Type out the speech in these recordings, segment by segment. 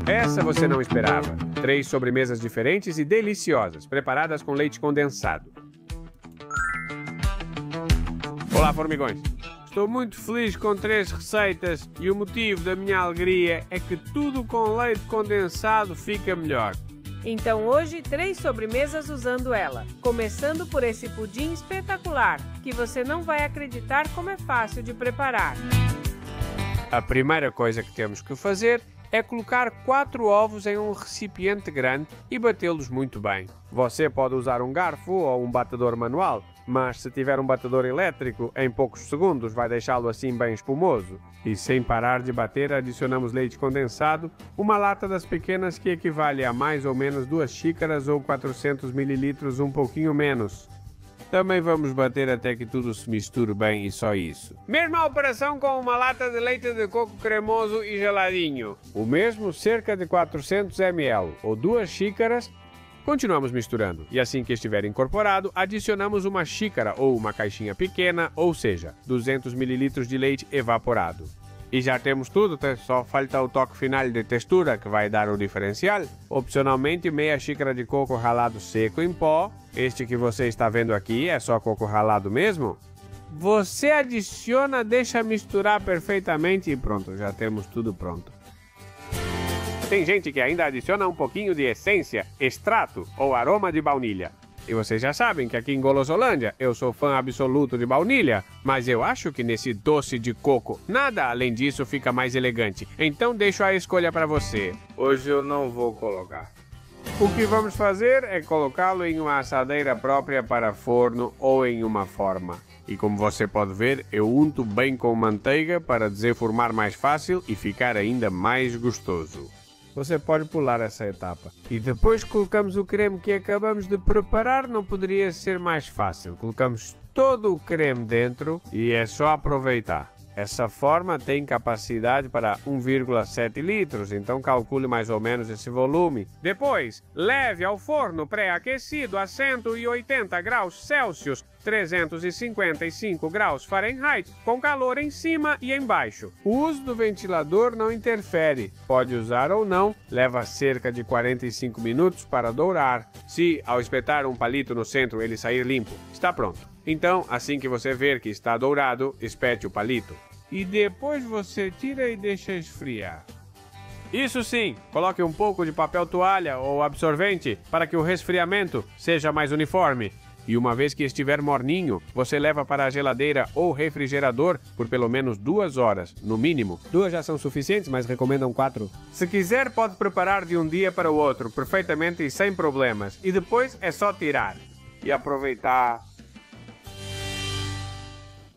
Essa você não esperava. 3 sobremesas diferentes e deliciosas, preparadas com leite condensado. Olá, formigões! Estou muito feliz com 3 receitas e o motivo da minha alegria é que tudo com leite condensado fica melhor. Então hoje 3 sobremesas usando ela, começando por esse pudim espetacular, que você não vai acreditar como é fácil de preparar. A primeira coisa que temos que fazer é colocar 4 ovos em um recipiente grande e batê-los muito bem. Você pode usar um garfo ou um batedor manual, mas se tiver um batedor elétrico, em poucos segundos vai deixá-lo assim bem espumoso. E sem parar de bater, adicionamos leite condensado, uma lata das pequenas que equivale a mais ou menos 2 xícaras ou 400 ml, um pouquinho menos. Também vamos bater até que tudo se misture bem e só isso. Mesma operação com uma lata de leite de coco cremoso e geladinho. O mesmo cerca de 400 ml ou 2 xícaras. Continuamos misturando e assim que estiver incorporado, adicionamos uma xícara ou uma caixinha pequena, ou seja, 200 ml de leite evaporado. E já temos tudo, só falta o toque final de textura que vai dar o diferencial. Opcionalmente, meia xícara de coco ralado seco em pó. Este que você está vendo aqui é só coco ralado mesmo. Você adiciona, deixa misturar perfeitamente e pronto, já temos tudo pronto. Tem gente que ainda adiciona um pouquinho de essência, extrato ou aroma de baunilha. E vocês já sabem que aqui em Golosolândia eu sou fã absoluto de baunilha, mas eu acho que nesse doce de coco nada além disso fica mais elegante. Então deixo a escolha para você. Hoje eu não vou colocar. O que vamos fazer é colocá-lo em uma assadeira própria para forno ou em uma forma. E como você pode ver, eu unto bem com manteiga para desenformar mais fácil e ficar ainda mais gostoso. Você pode pular essa etapa. E depois colocamos o creme que acabamos de preparar, não poderia ser mais fácil. Colocamos todo o creme dentro e é só aproveitar. Essa forma tem capacidade para 1,7 litros, então calcule mais ou menos esse volume. Depois, leve ao forno pré-aquecido a 180 graus Celsius, 355 graus Fahrenheit, com calor em cima e embaixo. O uso do ventilador não interfere, pode usar ou não, leva cerca de 45 minutos para dourar. Se, ao espetar um palito no centro, ele sair limpo, está pronto. Então, assim que você ver que está dourado, espete o palito. E depois você tira e deixa esfriar. Isso sim, coloque um pouco de papel toalha ou absorvente para que o resfriamento seja mais uniforme. E uma vez que estiver morninho, você leva para a geladeira ou refrigerador por pelo menos 2 horas, no mínimo. 2 já são suficientes, mas recomendam 4. Se quiser, pode preparar de um dia para o outro, perfeitamente e sem problemas. E depois é só tirar e aproveitar.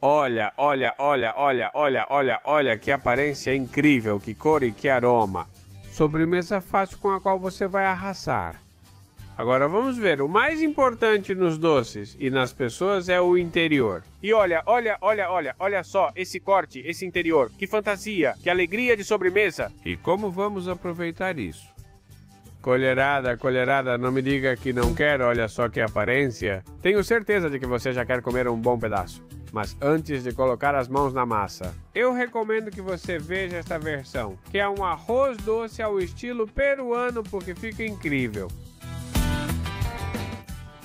Olha, que aparência incrível, que cor e que aroma. Sobremesa fácil com a qual você vai arrasar. Agora vamos ver, o mais importante nos doces e nas pessoas é o interior. E olha só, esse corte, esse interior, que fantasia, que alegria de sobremesa. E como vamos aproveitar isso? Colherada, não me diga que não quer, olha só que aparência. Tenho certeza de que você já quer comer um bom pedaço. Mas antes de colocar as mãos na massa, eu recomendo que você veja esta versão, que é um arroz doce ao estilo peruano, porque fica incrível.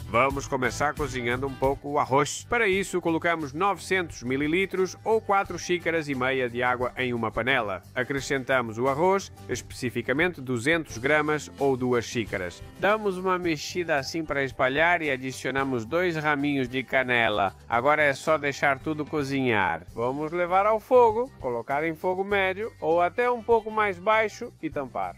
Vamos começar cozinhando um pouco o arroz. Para isso, colocamos 900 ml ou 4 xícaras e meia de água em uma panela. Acrescentamos o arroz, especificamente 200 gramas ou 2 xícaras. Damos uma mexida assim para espalhar e adicionamos 2 raminhos de canela. Agora é só deixar tudo cozinhar. Vamos levar ao fogo, colocar em fogo médio ou até um pouco mais baixo e tampar.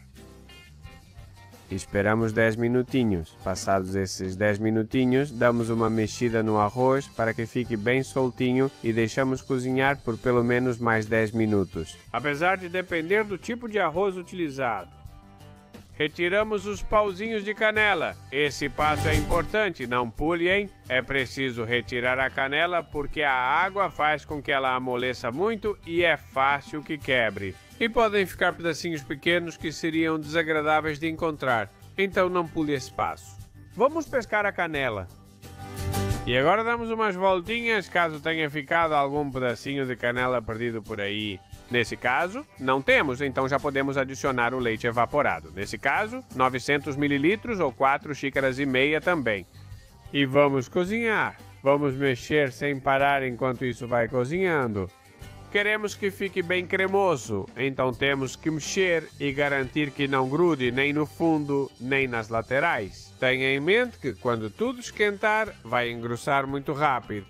Esperamos 10 minutinhos. Passados esses 10 minutinhos, damos uma mexida no arroz para que fique bem soltinho e deixamos cozinhar por pelo menos mais 10 minutos. Apesar de depender do tipo de arroz utilizado. Retiramos os pauzinhos de canela. Esse passo é importante, não pule, hein? É preciso retirar a canela porque a água faz com que ela amoleça muito e é fácil que quebre. E podem ficar pedacinhos pequenos que seriam desagradáveis de encontrar, então não pule esse passo. Vamos pescar a canela. E agora damos umas voltinhas caso tenha ficado algum pedacinho de canela perdido por aí. Nesse caso, não temos, então já podemos adicionar o leite evaporado. Nesse caso, 900 ml ou 4 xícaras e meia também. E vamos cozinhar. Vamos mexer sem parar enquanto isso vai cozinhando. Queremos que fique bem cremoso, então temos que mexer e garantir que não grude nem no fundo, nem nas laterais. Tenha em mente que quando tudo esquentar, vai engrossar muito rápido.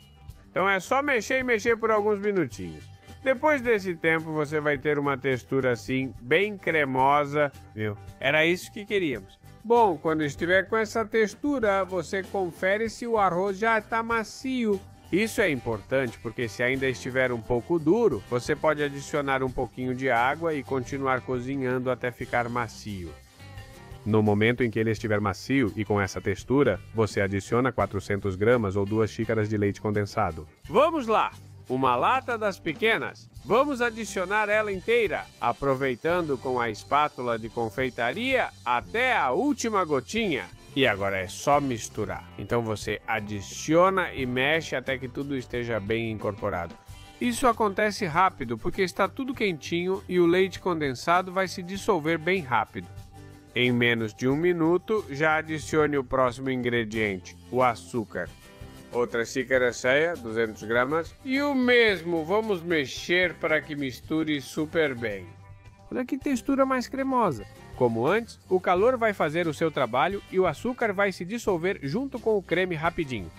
Então é só mexer e mexer por alguns minutinhos. Depois desse tempo, você vai ter uma textura assim, bem cremosa, viu? Era isso que queríamos. Bom, quando estiver com essa textura, você confere se o arroz já está macio. Isso é importante porque se ainda estiver um pouco duro, você pode adicionar um pouquinho de água e continuar cozinhando até ficar macio. No momento em que ele estiver macio e com essa textura, você adiciona 400 gramas ou 2 xícaras de leite condensado. Vamos lá! Uma lata das pequenas. Vamos adicionar ela inteira, aproveitando com a espátula de confeitaria até a última gotinha. E agora é só misturar. Então você adiciona e mexe até que tudo esteja bem incorporado. Isso acontece rápido porque está tudo quentinho e o leite condensado vai se dissolver bem rápido. Em menos de 1 minuto, já adicione o próximo ingrediente, o açúcar. Outra xícara cheia, 200 gramas. E o mesmo, vamos mexer para que misture super bem. Olha que textura mais cremosa. Como antes, o calor vai fazer o seu trabalho e o açúcar vai se dissolver junto com o creme rapidinho.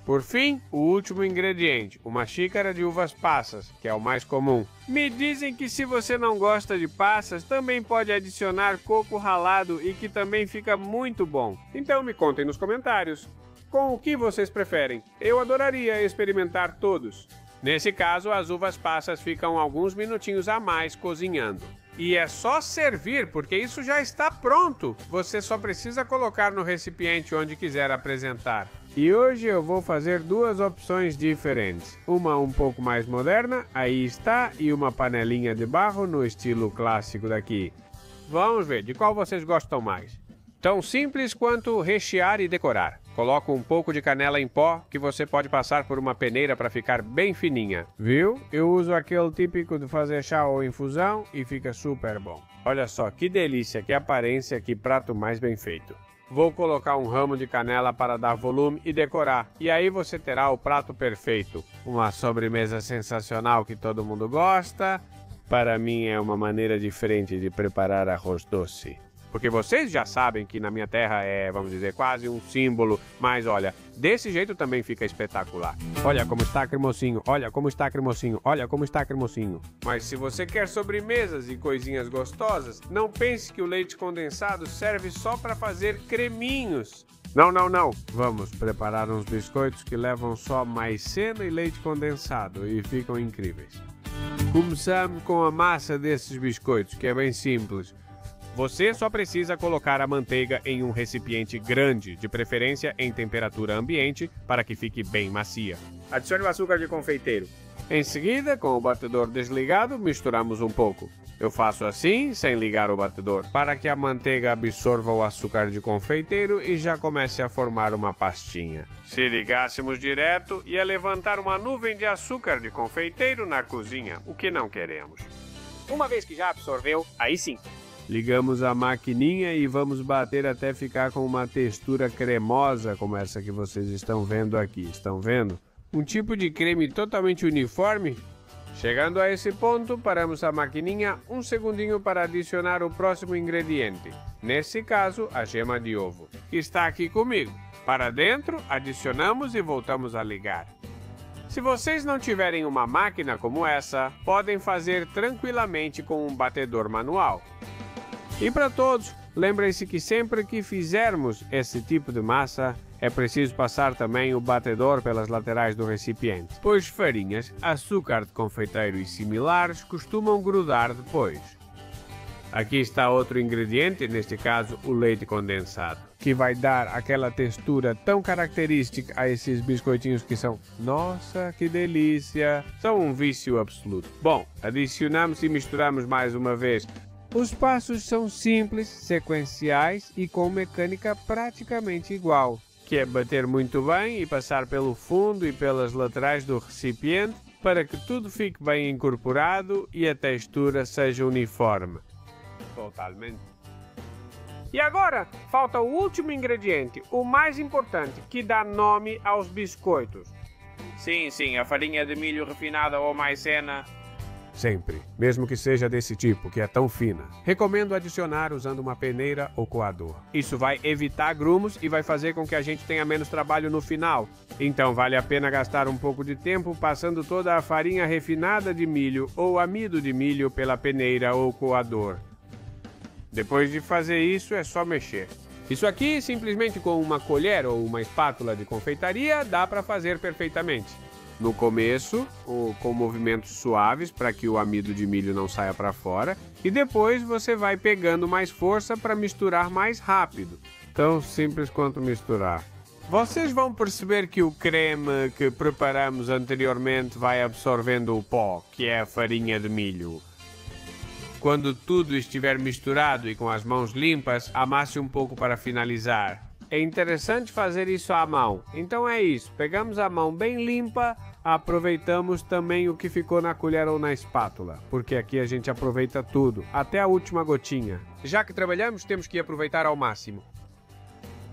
Por fim, o último ingrediente, uma xícara de uvas passas, que é o mais comum. Me dizem que se você não gosta de passas, também pode adicionar coco ralado e que também fica muito bom. Então me contem nos comentários. Com o que vocês preferem? Eu adoraria experimentar todos. Nesse caso, as uvas passas ficam alguns minutinhos a mais cozinhando. E é só servir, porque isso já está pronto. Você só precisa colocar no recipiente onde quiser apresentar. E hoje eu vou fazer 2 opções diferentes. Uma um pouco mais moderna, aí está, e uma panelinha de barro no estilo clássico daqui. Vamos ver, de qual vocês gostam mais? Tão simples quanto rechear e decorar. Coloco um pouco de canela em pó que você pode passar por uma peneira para ficar bem fininha. Viu? Eu uso aquele típico de fazer chá ou infusão e fica super bom. Olha só que delícia, que aparência, que prato mais bem feito. Vou colocar um ramo de canela para dar volume e decorar. E aí você terá o prato perfeito. Uma sobremesa sensacional que todo mundo gosta. Para mim é uma maneira diferente de preparar arroz doce. Porque vocês já sabem que na minha terra é, vamos dizer, quase um símbolo. Mas olha, desse jeito também fica espetacular. Olha como está cremosinho, olha como está cremosinho, olha como está cremosinho. Mas se você quer sobremesas e coisinhas gostosas, não pense que o leite condensado serve só para fazer creminhos. Não, não, não. Vamos preparar uns biscoitos que levam só maicena e leite condensado e ficam incríveis. Começamos com a massa desses biscoitos, que é bem simples. Você só precisa colocar a manteiga em um recipiente grande, de preferência em temperatura ambiente, para que fique bem macia. Adicione o açúcar de confeiteiro. Em seguida, com o batedor desligado, misturamos um pouco. Eu faço assim, sem ligar o batedor, para que a manteiga absorva o açúcar de confeiteiro e já comece a formar uma pastinha. Se ligássemos direto, ia levantar uma nuvem de açúcar de confeiteiro na cozinha, o que não queremos. Uma vez que já absorveu, aí sim. Ligamos a maquininha e vamos bater até ficar com uma textura cremosa como essa que vocês estão vendo aqui. Estão vendo? Um tipo de creme totalmente uniforme. Chegando a esse ponto, paramos a maquininha um segundinho para adicionar o próximo ingrediente. Nesse caso, a gema de ovo, que está aqui comigo. Para dentro, adicionamos e voltamos a ligar. Se vocês não tiverem uma máquina como essa, podem fazer tranquilamente com um batedor manual. E para todos, lembrem-se que sempre que fizermos esse tipo de massa, é preciso passar também o batedor pelas laterais do recipiente, pois farinhas, açúcar de confeiteiro e similares costumam grudar depois. Aqui está outro ingrediente, neste caso o leite condensado, que vai dar aquela textura tão característica a esses biscoitinhos que são, nossa, que delícia, são um vício absoluto. Bom, adicionamos e misturamos mais uma vez. Os passos são simples, sequenciais e com mecânica praticamente igual, que é bater muito bem e passar pelo fundo e pelas laterais do recipiente para que tudo fique bem incorporado e a textura seja uniforme. Totalmente. E agora, falta o último ingrediente, o mais importante, que dá nome aos biscoitos. Sim, a farinha de milho refinada ou maisena. Sempre, mesmo que seja desse tipo, que é tão fina. Recomendo adicionar usando uma peneira ou coador. Isso vai evitar grumos e vai fazer com que a gente tenha menos trabalho no final. Então vale a pena gastar um pouco de tempo passando toda a farinha refinada de milho ou amido de milho pela peneira ou coador. Depois de fazer isso, é só mexer. Isso aqui, simplesmente com uma colher ou uma espátula de confeitaria, dá para fazer perfeitamente. No começo, com movimentos suaves para que o amido de milho não saia para fora, e depois você vai pegando mais força para misturar mais rápido. Tão simples quanto misturar. Vocês vão perceber que o creme que preparamos anteriormente vai absorvendo o pó, que é a farinha de milho. Quando tudo estiver misturado e com as mãos limpas, amasse um pouco para finalizar. É interessante fazer isso à mão. Então é isso, pegamos a mão bem limpa, aproveitamos também o que ficou na colher ou na espátula, porque aqui a gente aproveita tudo, até a última gotinha. Já que trabalhamos, temos que aproveitar ao máximo.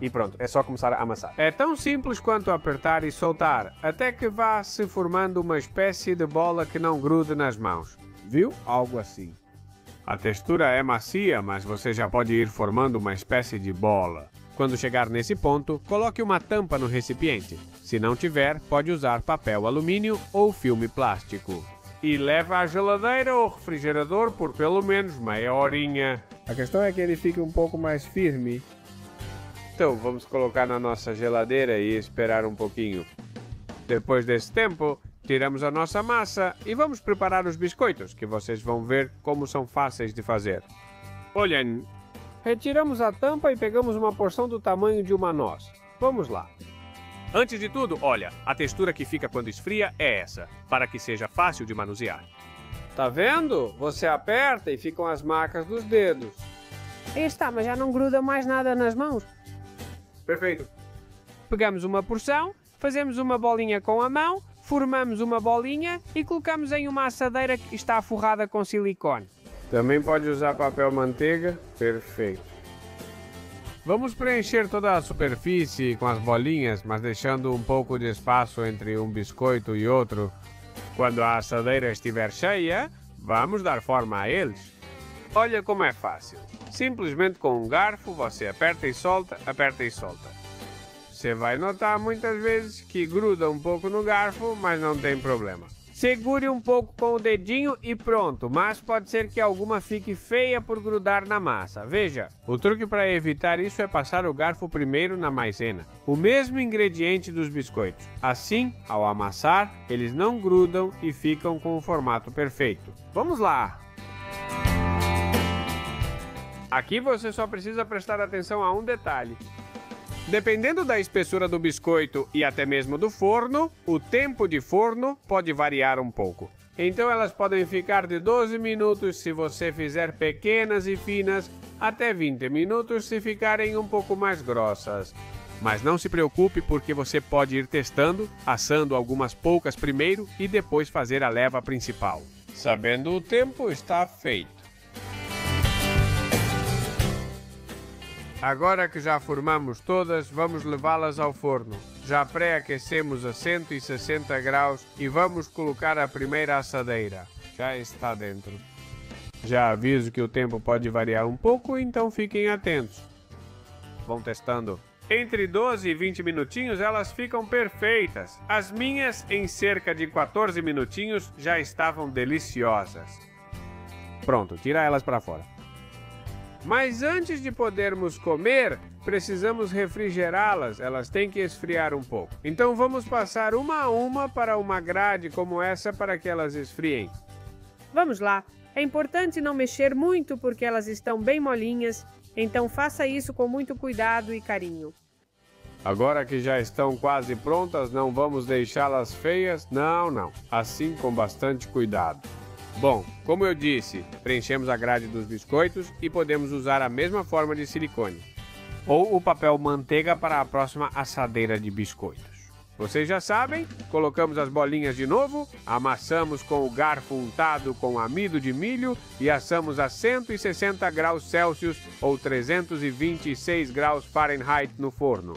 E pronto, é só começar a amassar. É tão simples quanto apertar e soltar, até que vá se formando uma espécie de bola que não grude nas mãos. Viu? Algo assim. A textura é macia, mas você já pode ir formando uma espécie de bola. Quando chegar nesse ponto, coloque uma tampa no recipiente. Se não tiver, pode usar papel alumínio ou filme plástico. E leva à geladeira ou refrigerador por pelo menos meia horinha. A questão é que ele fique um pouco mais firme. Então vamos colocar na nossa geladeira e esperar um pouquinho. Depois desse tempo, tiramos a nossa massa e vamos preparar os biscoitos, que vocês vão ver como são fáceis de fazer. Olhem, retiramos a tampa e pegamos uma porção do tamanho de uma noz. Vamos lá. Antes de tudo, olha, a textura que fica quando esfria é essa, para que seja fácil de manusear. Tá vendo? Você aperta e ficam as marcas dos dedos. Aí está, mas já não gruda mais nada nas mãos. Perfeito. Pegamos uma porção, fazemos uma bolinha com a mão, formamos uma bolinha e colocamos em uma assadeira que está forrada com silicone. Também pode usar papel manteiga. Perfeito. Vamos preencher toda a superfície com as bolinhas, mas deixando um pouco de espaço entre um biscoito e outro. Quando a assadeira estiver cheia, vamos dar forma a eles. Olha como é fácil. Simplesmente com um garfo você aperta e solta, aperta e solta. Você vai notar muitas vezes que gruda um pouco no garfo, mas não tem problema. Segure um pouco com o dedinho e pronto, mas pode ser que alguma fique feia por grudar na massa. Veja, o truque para evitar isso é passar o garfo primeiro na maisena, o mesmo ingrediente dos biscoitos. Assim, ao amassar, eles não grudam e ficam com o formato perfeito. Vamos lá! Aqui você só precisa prestar atenção a um detalhe. Dependendo da espessura do biscoito e até mesmo do forno, o tempo de forno pode variar um pouco. Então elas podem ficar de 12 minutos se você fizer pequenas e finas, até 20 minutos se ficarem um pouco mais grossas. Mas não se preocupe porque você pode ir testando, assando algumas poucas primeiro e depois fazer a leva principal. Sabendo o tempo, está feito. Agora que já formamos todas, vamos levá-las ao forno. Já pré-aquecemos a 160 graus e vamos colocar a primeira assadeira. Já está dentro. Já aviso que o tempo pode variar um pouco, então fiquem atentos. Vão testando. Entre 12 e 20 minutinhos elas ficam perfeitas. As minhas, em cerca de 14 minutinhos, já estavam deliciosas. Pronto, tira elas para fora. Mas antes de podermos comer, precisamos refrigerá-las, elas têm que esfriar um pouco. Então vamos passar uma a uma para uma grade como essa para que elas esfriem. Vamos lá. É importante não mexer muito porque elas estão bem molinhas, então faça isso com muito cuidado e carinho. Agora que já estão quase prontas, não vamos deixá-las feias, não. Assim com bastante cuidado. Bom, como eu disse, preenchemos a grade dos biscoitos e podemos usar a mesma forma de silicone. Ou o papel manteiga para a próxima assadeira de biscoitos. Vocês já sabem, colocamos as bolinhas de novo, amassamos com o garfo untado com amido de milho e assamos a 160 graus Celsius ou 326 graus Fahrenheit no forno.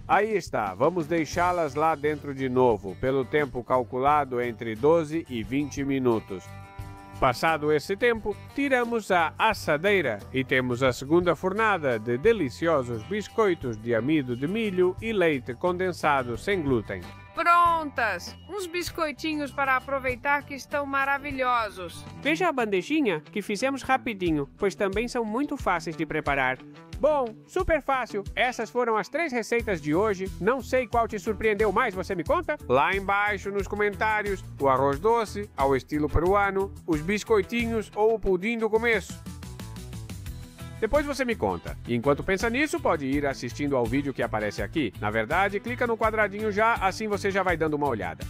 Aí está, vamos deixá-las lá dentro de novo, pelo tempo calculado entre 12 e 20 minutos. Passado esse tempo, tiramos a assadeira e temos a segunda fornada de deliciosos biscoitos de amido de milho e leite condensado sem glúten. Prontas! Uns biscoitinhos para aproveitar que estão maravilhosos. Veja a bandejinha que fizemos rapidinho, pois também são muito fáceis de preparar. Bom, super fácil. Essas foram as 3 receitas de hoje. Não sei qual te surpreendeu mais, você me conta? Lá embaixo nos comentários, o arroz doce, ao estilo peruano, os biscoitinhos ou o pudim do começo. Depois você me conta. E enquanto pensa nisso, pode ir assistindo ao vídeo que aparece aqui. Na verdade, clica no quadradinho já, assim você já vai dando uma olhada.